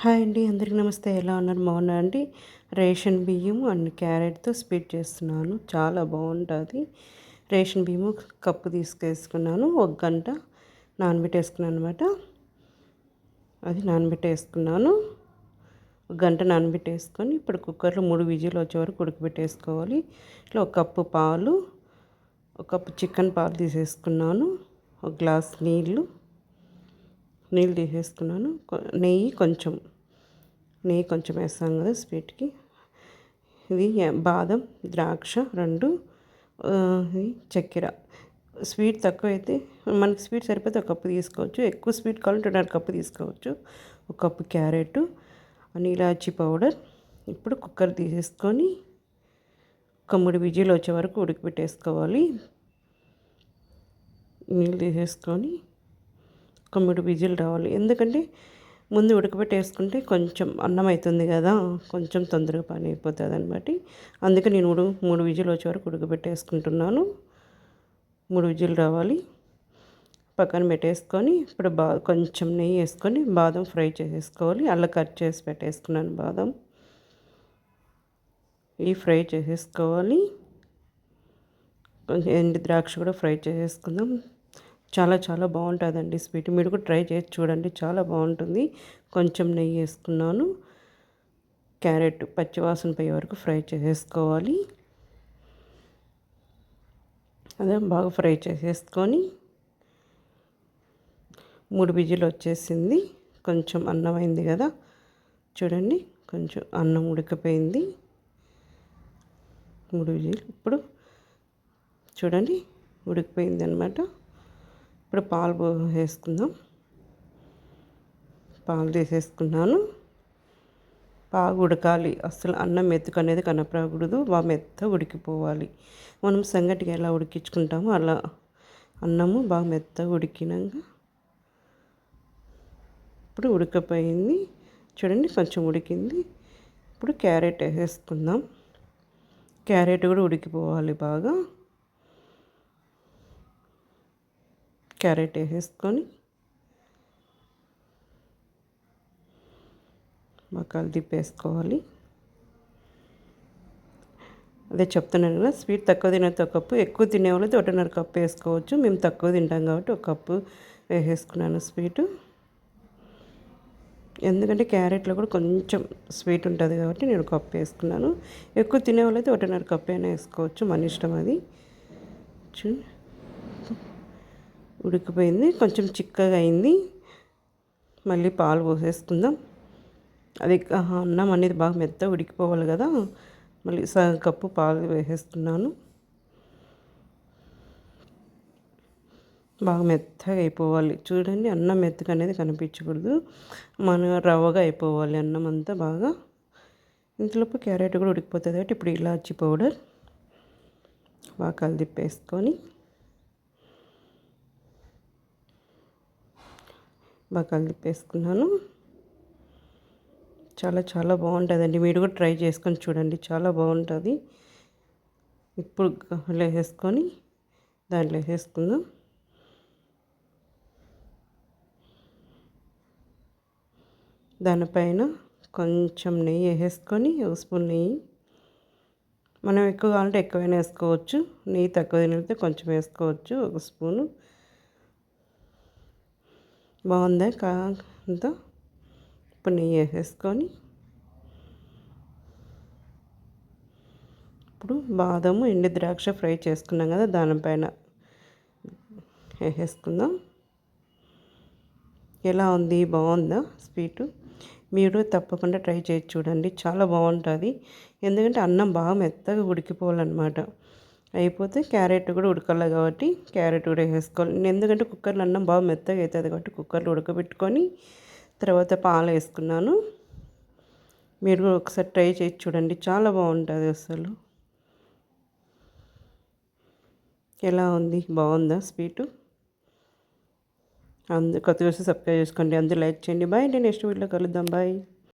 Hi అండి, అందరికీ నమస్తే. ఎలా ఉన్నారు? బాగున్నారా అండి? రేషన్ బియ్యం అండ్ క్యారెట్తో స్వీట్ చేస్తున్నాను. చాలా బాగుంటుంది. రేషన్ బియ్యము కప్పు తీసుకేసుకున్నాను. ఒక గంట నానబెట్టేసుకున్నాను అనమాట. అది నానబెట్టేసుకున్నాను. ఒక గంట నానబెట్టేసుకొని ఇప్పుడు కుక్కర్లో 3 విజిల్ వచ్చే వరకు ఉడకబెట్టేసుకోవాలి. ఇట్లా ఒక కప్పు పాలు, ఒక కప్పు చికెన్ పాలు తీసేసుకున్నాను. ఒక గ్లాస్ నీళ్ళు తీసేసుకున్నాను. నెయ్యి కొంచెం వేస్తాం కదా స్వీట్కి. ఇది బాదం, ద్రాక్ష 2, ఇది చక్కెర. స్వీట్ తక్కువైతే మనకి స్వీట్ సరిపోతే ఒక కప్పు తీసుకోవచ్చు. ఎక్కువ స్వీట్ కావాలంటే 2.5 కప్పు తీసుకోవచ్చు. ఒక cup carrot and elaichi powder. ఇప్పుడు కుక్కర్ తీసేసుకొని ఒక 3 విజిల్ వచ్చే వరకు ఉడకబెట్టేసుకోవాలి. నీళ్ళు తీసేసుకొని ఒక 3 విజిల్ రావాలి. ఎందుకంటే ముందు ఉడకబెట్టేసుకుంటే కొంచెం అన్నం అవుతుంది కదా, కొంచెం తొందరగా పని అయిపోతుంది అనమాట. అందుకే నేను 3 విజిల్ వచ్చే వరకు ఉడకబెట్టేసుకుంటున్నాను. 3 విజిల్ రావాలి. పక్కన పెట్టేసుకొని ఇప్పుడు కొంచెం నెయ్యి వేసుకొని బాదం ఫ్రై చేసేసుకోవాలి. అలా కట్ చేసి పెట్టేసుకున్నాను బాదం. ఇవి ఫ్రై చేసేసుకోవాలి. కొంచెం ఎండు ద్రాక్ష కూడా ఫ్రై చేసేసుకుందాం. చాలా చాలా బాగుంటుందండి స్వీట్. మీరు కూడా ట్రై చేసి చూడండి, చాలా బాగుంటుంది. కొంచెం నెయ్యి వేసుకున్నాను. క్యారెట్ పచ్చివాసన పోయే వరకు ఫ్రై చేసేసుకోవాలి. అదే బాగా ఫ్రై చేసేసుకొని 3 విజిల్ వచ్చేసింది. కొంచెం అన్నం అయింది కదా, చూడండి కొంచెం అన్నం ఉడికిపోయింది. 3 విజిల్ ఇప్పుడు చూడండి ఉడికిపోయింది అనమాట. ఇప్పుడు పాలు వేసుకుందాం. పాలు తీసేసుకున్నాను. బాగా ఉడకాలి. అసలు అన్నం మెతుకు అనేది కనపడకూడదు. బాగా మెత్తగా ఉడికిపోవాలి. మనం సంగటికి ఎలా ఉడికించుకుంటామో అలా అన్నము బాగా మెత్తగా ఉడికినాక ఇప్పుడు ఉడికిపోయింది. చూడండి కొంచెం ఉడికింది. ఇప్పుడు క్యారెట్ వేసేసుకుందాం. క్యారెట్ కూడా ఉడికిపోవాలి బాగా. క్యారెట్ వేసేసుకొని బాగా తిప్పేసుకోవాలి. అదే చెప్తున్నాను కదా, స్వీట్ తక్కువ తినేది ఒక కప్పు, ఎక్కువ తినేవాళ్ళైతే 1.5 కప్పు వేసుకోవచ్చు. మేము తక్కువ తింటాం కాబట్టి 1 కప్పు వేసేసుకున్నాను స్వీటు. ఎందుకంటే క్యారెట్లో కూడా కొంచెం స్వీట్ ఉంటుంది కాబట్టి నేను 1 కప్పు వేసుకున్నాను. ఎక్కువ తినేవాళ్ళైతే 1.5 కప్పు అయినా వేసుకోవచ్చు, మన ఇష్టం అది. ఉడికిపోయింది, కొంచెం చిక్కగా అయింది. మళ్ళీ పాలు పోసేసుకుందాం. అది అన్నం అనేది బాగా మెత్తగా ఉడికిపోవాలి కదా. మళ్ళీ సగం కప్పు పాలు వేసేస్తున్నాను. బాగా మెత్తగా అయిపోవాలి. చూడండి అన్నం మెత్తగా అనేది కనిపించకూడదు, మన రవ్వగా అయిపోవాలి అన్నం అంతా బాగా. ఇంతలోపు క్యారెట్ కూడా ఉడికిపోతుంది కాబట్టి ఇప్పుడు ఇలాచీ పౌడర్ బాగా కలిదిప్పేసుకొని బాగా కలిదిప్పేసుకున్నాను. చాలా చాలా బాగుంటుందండి. మీరు కూడా ట్రై చేసుకొని చూడండి, చాలా బాగుంటుంది. ఇప్పుడు వేసేసుకొని దాంట్లో వేసేసుకుందాం. దానిపైన కొంచెం నెయ్యి వేసేసుకొని, 1 స్పూన్ నెయ్యి. మనం ఎక్కువ కావాలంటే ఎక్కువైనా వేసుకోవచ్చు. నెయ్యి తక్కువ తినితే కొంచెం వేసుకోవచ్చు, 1 స్పూను. బాగుందా అంతా? ఇప్పుడు నెయ్యి వేసేసుకొని ఇప్పుడు బాదము, ఎండు ద్రాక్ష ఫ్రై చేసుకున్నాం కదా, దానిపైన వేసేసుకుందాం. ఎలా ఉంది? బాగుందా స్వీటు? మీరు తప్పకుండా ట్రై చేసి చూడండి, చాలా బాగుంటుంది. ఎందుకంటే అన్నం బాగా మెత్తగా ఉడికిపోవాలన్నమాట. అయిపోతే క్యారెట్ కూడా ఉడకాలి కాబట్టి క్యారెట్ కూడా వేసుకోవాలి. ఎందుకంటే కుక్కర్లో అన్నం బాగా మెత్తగా అవుతుంది కాబట్టి కుక్కర్లో ఉడకబెట్టుకొని తర్వాత పాలు వేసుకున్నాను. మీరు ఒకసారి ట్రై చేసి చూడండి, చాలా బాగుంటుంది అసలు. ఎలా ఉంది? బాగుందా స్వీటు? కొత్తగా వస్తే సబ్స్క్రైబ్ చేసుకోండి, అందరూ లైక్ చేయండి. బాయ్ అండి, నెక్స్ట్ వీడియోలో కలుద్దాం. బాయ్.